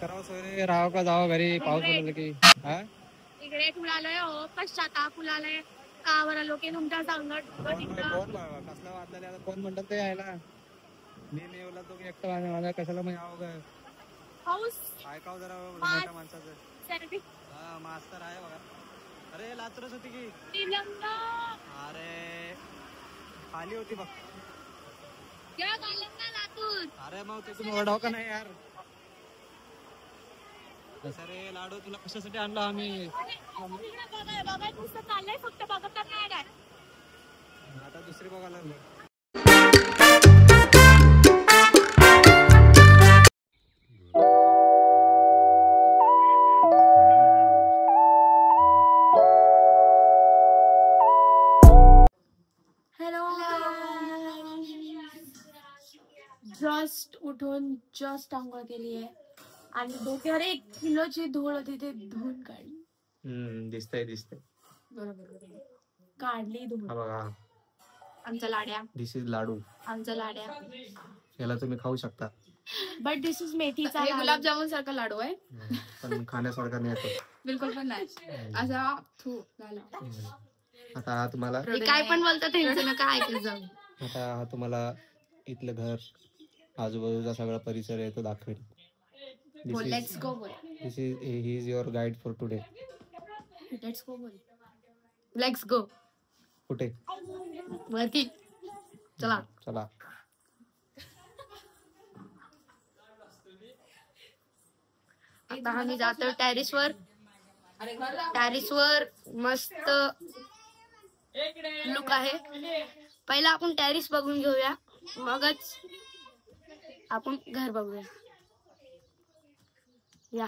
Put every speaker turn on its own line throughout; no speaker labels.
करावं सोय राहावं का जावं घरी पाऊस पडला की. हा
इकडे फुलालय हो पश्चाताप फुलालय का बरं लोके तुमच्या सांगत
कसला वाजला आता कोण म्हणतात ते यायला. मी येवला तो एकटा माझा कशाला मग यावं का
पाऊस
ऐकावं जरा मोठ्या माणसाचं. हा मास्तर आहे बघा. अरे लातूरच होती की. अरे खाली होती बघ. अरे मग ते तुम्ही ओरडाव का नाही यार. अरे लाडू तुला कशासाठी आणला आम्ही.
फक्त बघत नाही
आता दुसरी बघायला लागलो.
जस्ट उठून जस्ट आंघोळ केली आहे आणि डोक्यावर 1 किलोची धूळ होती ते धुवून काढली.
दिसतंय
बरोबर काढली धूळ.
बघा
आमचा लाड्या.
दिस इज लाडू.
आमचा लाड्या.
याला तुम्ही खाऊ शकता.
बट दिस इज मेथीचा गुलाबजामुन सारखा लाडू आहे
पण खाण्यासारखा नाही येतो
बिलकुल पण नाही. असा थू झाला.
आता हा तुम्हाला
काय पण बोलतात त्यांचं नका ऐकत जाऊ.
आता हा तुम्हाला इथलं घर आजूबाजूचा सगळा परिसर आहे तो दाखवेल.
लेट्स गो बोल.
This is he is your guide for today.
Let's go बोल. लेट्स गो
कुठे
वरती चला
चला.
आता आम्ही जातो टेरेसवर. टेरेसवर मस्त लुक आहे. पहिला आपण टेरेस बघून घेऊया मगच आपण घर बघूया. या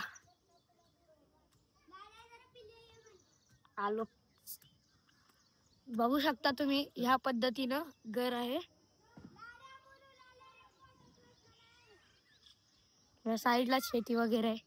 आलो. बघू शकता तुम्ही ह्या पद्धतीनं घर आहे. या साईडला शेती वगैरे आहे.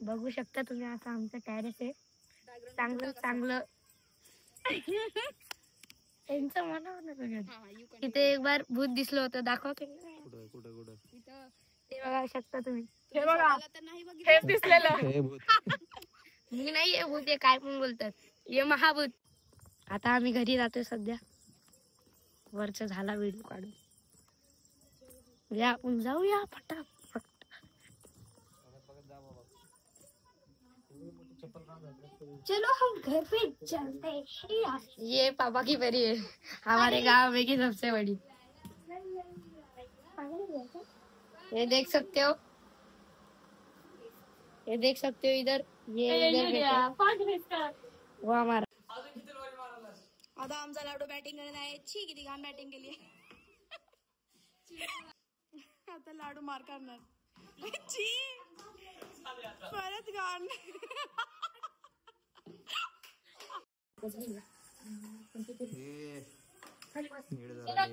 बघू शकता तुम्ही आता आमचं टेरेस आहे. चांगलं चांगलं त्यांचं मनावर. तिथे एक बार भूत दिसलं होतं. दाखवा की. ते बघा शकता तुम्ही. हे बघा हेच दिसलेलं. मी नाही हे भूत. काय पण बोलतात हे महाभूत. आता आम्ही घरी जातोय सध्या. वरचा झाला व्हिडिओ काढून. या आपण जाऊया फटाफट. चलो हम घर पे चलते हैं. ये पापा की परी है. हमारे गांव में की सबसे बड़ी. ये देख सकते हो. ये देख सकते हो इधर. ये इधर वो हमारा. आता आमचा लाडू बॅटिंग करत आहे. छी किती घाण बॅटिंग केली. आता लाडू मार करणार. परत घाण.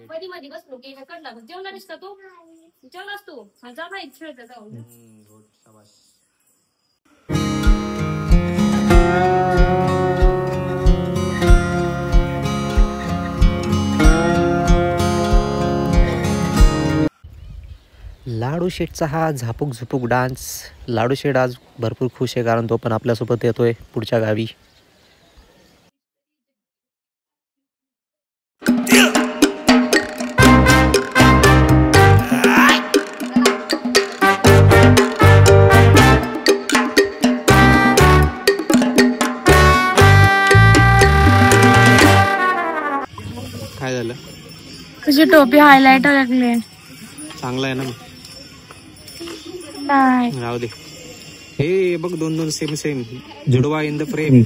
मध्ये मध्ये बसलो की कडला जेवला दिसता तू. जेवलास तू. जा बाई खेळता जाऊ.
लाडू शेठचा हा झापूक झुपूक डान्स. लाडू शेठ आज भरपूर खुश आहे कारण तो पण आपल्यासोबत येतोय पुढच्या गावी.
काय झालं?
तुझी टोपी हायलाइटर लागली.
चांगला आहे ना.
नाही
राहू दे. हे बघ 2-2 same Judwaa in the frame.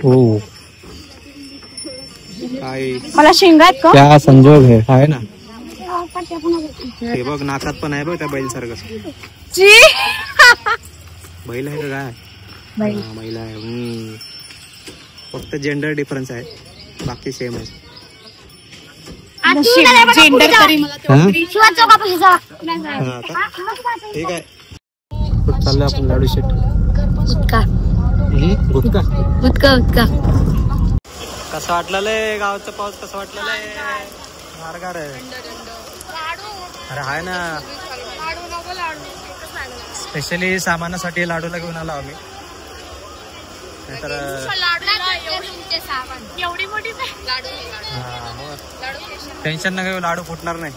हो
काय
मला शेंगात का
क्या संजोग आहे ना.
हे बघ नाकात पण आहे बघ त्या बैल सारखं.
जी
बैल आहे का काय? बैल आहे. फक्त जेंडर डिफरन्स आहे, बाकी सेम आहे.
जेंडर तरी
ठीक आहे. चाललं आपण लाडू शेट.
उतका
गुटका
उतका उतका.
कसं वाटलं गावचं पाऊस? कसं वाटलं? गारगार आहे. अरे आहे ना, स्पेशली सामानासाठी लाडूला घेऊन आलो आम्ही. नाहीतर
एवढी मोठी
टेन्शन न घेऊ, लाडू फुटणार नाही.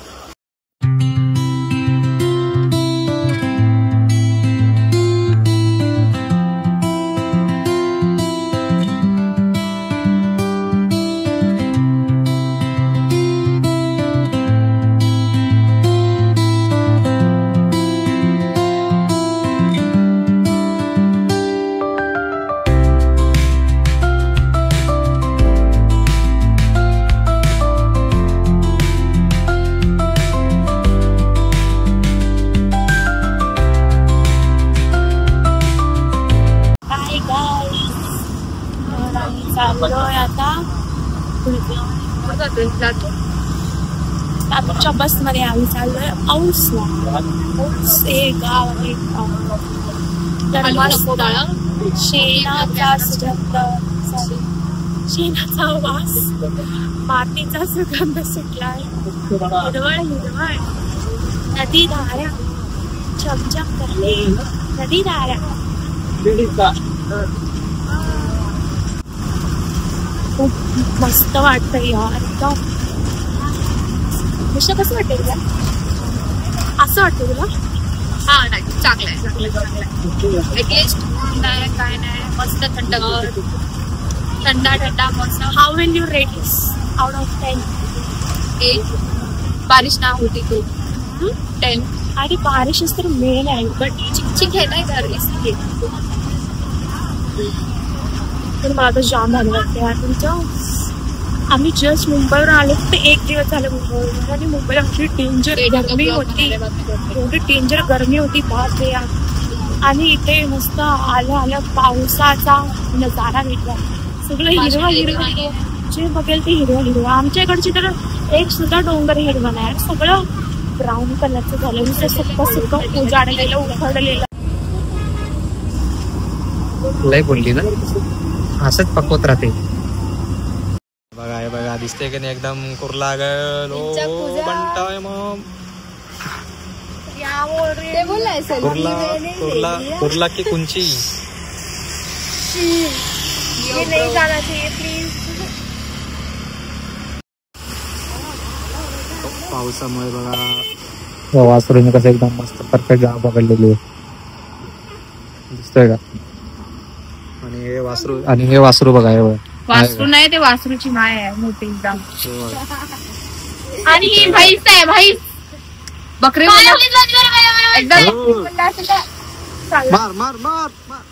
चाललोय आता लातूरच्या बसमध्ये. आम्ही चाललोय औसला. औस हे गाव आहे. शेणाचा सुगंध, शेणाचा वास, मातीचा सुगंध सुटलाय. हिरवळ हिरवळ नदी धारा चमचम करते. नदी धारा खूप मस्त वाटतंय यार. एकदम कसं वाटतंय तुला? असं वाटतं तुला? हा नाही, चांगलं आहे. ऍटलिस्ट काय नाही, मस्त थंडगार, ठंडा मौसम. How will you rate this out of 10? 8. बारिश ना होती तो 10. अरे बारिश इस तरह मेन है, बट चिकचिक है ना इधर, इसलिए. पण मला तर जाम भारी वाटते यार. तुमचं आम्ही जस्ट मुंबईवर आलो तर 1 दिवस झाले मुंबईवर, आणि मुंबईला अशी डेंजर गरमी होती, एवढी डेंजर गरमी होती बाप रे यार. आणि इथे मस्त आल्या पावसाचा नजारा भेटला. सगळं हिरवा जे बघेल ते हिरवा. आमच्या इकडची तर एक सुद्धा डोंगर हिरवा नाही, सगळं ब्राऊन कलरचं झालं. नुसतं सुक्क उजाडलेलं उखडलेलं.
लय बोलली ना, असंच पकवत राहते.
बघा हे बघा, दिसते की नाही एकदम कुर्ला गलो बनताय. मग कुर्ला की कुंची
नहीं जाना चाहिए प्लीज.
पावसामुळे बघा
वासरूने कसं एकदम मस्त परफेक्ट गाव पकडलेली आहे, दिसतोय का? आणि हे वासरू बघा. हे
वासरू नाही, ते वासरूची माय आहे मोठी एकदम. आणि ही म्हैस आहे, म्हैस. बकरे एकदम
मार मार मार मार.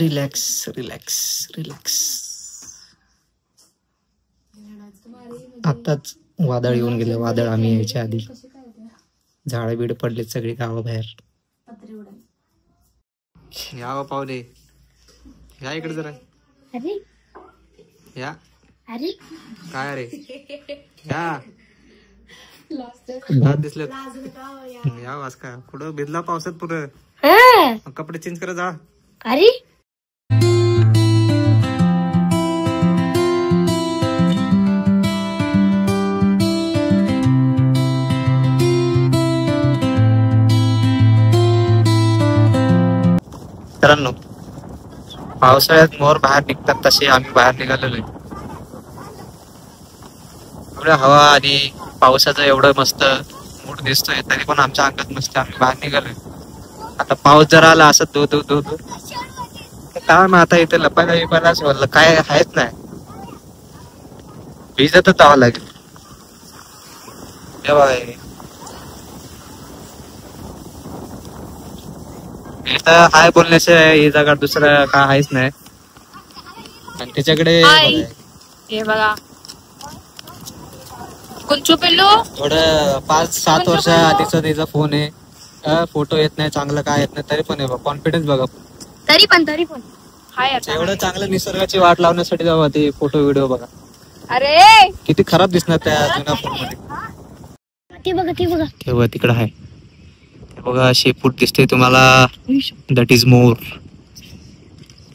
Relax relax relax. आताच वादळ येऊन गेले. वादळ आम्ही यायच्या आधी. झाड बीड पडले सगळी गावाबाहेर. या पाहुणे या इकडे जरा.
अरे
या
अरे
काय रे या दात दिसले. या वासका कुठं भिजला पावसात पुढं. कपडे चेंज करत जा.
अरे
मित्रांनो, पावसाळ्यात मोर बाहेर निघतात तसे आम्ही बाहेर निघालेलो आहे. एवढं हवा आणि पावसाचं एवढं मस्त मूड दिसतोय तरी पण आमच्या अंगात मस्त आम्ही बाहेर निघालोय. आता पाऊस जर आला असं दो दो दो दो काय मग आता इथे लपायला बिपायलाच बोललं काय आहेच नाही. भिजतच जावं लागेल. हे बघा इथं हाय बोलण्याशिवाय ही जागा दुसरं काय आहेच नाही. आणि त्याच्याकडे
हे बघा कुंचू पिल्लू
थोडं 5-7 वर्ष आधीचा त्याचा फोन आहे. फोटो येत नाही चांगलं काय येत नाही तरी पण कॉन्फिडन्स बघा.
तरी पण हाय आता.
एवढं चांगलं निसर्गाची वाट लावण्यासाठी जावा ते फोटो व्हिडिओ बघा.
अरे
किती खराब दिसणार त्या जुन्या फोन मध्ये.
ते बघा
तेव्हा तिकडं आहे बघा शेपूट दिसते तुम्हाला. That is more.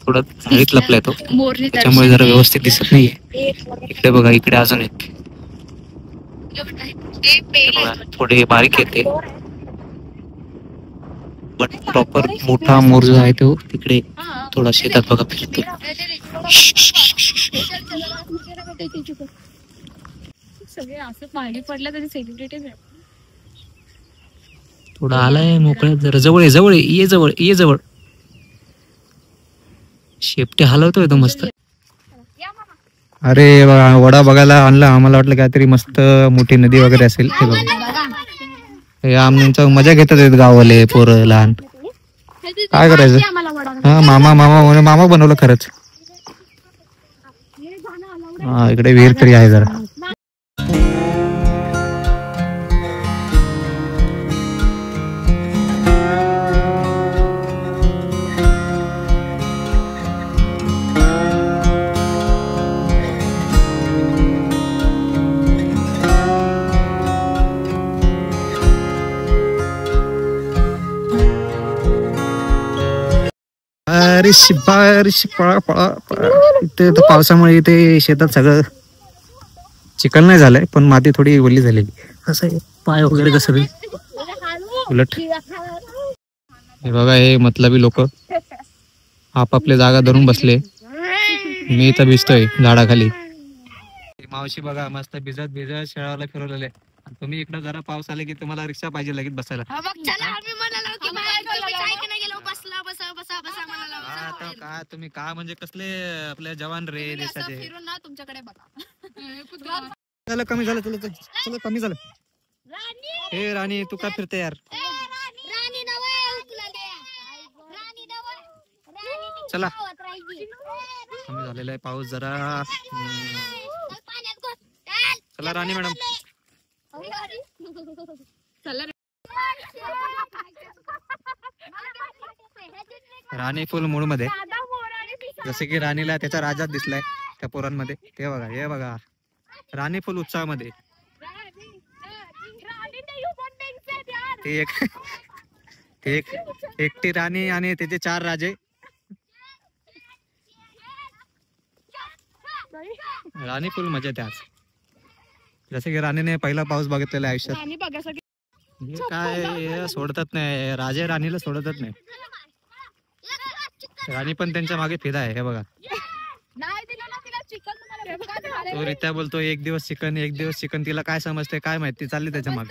थोडं झाडीत लपलाय तो त्याच्यामुळे जरा व्यवस्थित दिसत नाहीये. इकडे बघा इकडे अजून आहेत थोडे बारीक येते बट प्रॉपर मोठा मोर जो आहे तो तिकडे थोडा शेतात बघा फिरतो.
सगळे असं पाणी पडलं तरी सेलिब्रिटी
थोडा आलाय मोकळ्यात जरा. जवळ ये जवळ. शेपटे हलवतोय तो मस्त. अरे बघा वडा बघायला आणला. आम्हाला वाटलं काहीतरी मस्त मोठी नदी वगैरे असेल. हे बघा हे आमच्या मजा घेतात आहेत गाववाले पोरं लहान. काय करायचं. हा मामा बनवलं खरंच. हा इकडे विहीर तरी आहे जरा. इथे पावसामुळे इथे शेतात सगळं चिखल नाही झालंय पण माती थोडी ओली झालेली. कसं आहे पाय वगैरे कसं उलट. हे बघा हे मतलबी लोक आपापल्या जागा धरून बसले. मी इथं भिजतोय झाडाखाली. मावशी बघा मस्त भिजत शेळाला फिरवलेले. तुम्ही इकडे जरा पाऊस आले की तुम्हाला रिक्षा पाहिजे लगेच बसायला. काय तुम्ही काय म्हणजे कसले आपले जवान रे देशाचे.
तुमच्याकडे बघा
कमी झालं चला कमी झालं. हे राणी तू का फिरते यार. चला कमी झालेला आहे पाऊस जरा. चला राणी मॅडम. राणी फुल मूड मध्ये जसे की राणीला त्याचा राजाच दिसलाय त्या पोरांमध्ये. ते बघा हे बघा राणी फुल उत्साहामध्ये. ते एकटी राणी आणि त्याचे 4 राजे. राणी फुल मजेत आहे आज. जसे की राणीने पहिला पाऊस बघितलेला आयुष्यात. काय सोडतच नाही राजे राणीला सोडतच नाही. राणी पण त्यांच्या मागे फिदा आहे. हे बघा तो रित्या बोलतो एक दिवस चिकन तिला काय समजते काय माहिती चालली त्याच्या मागे.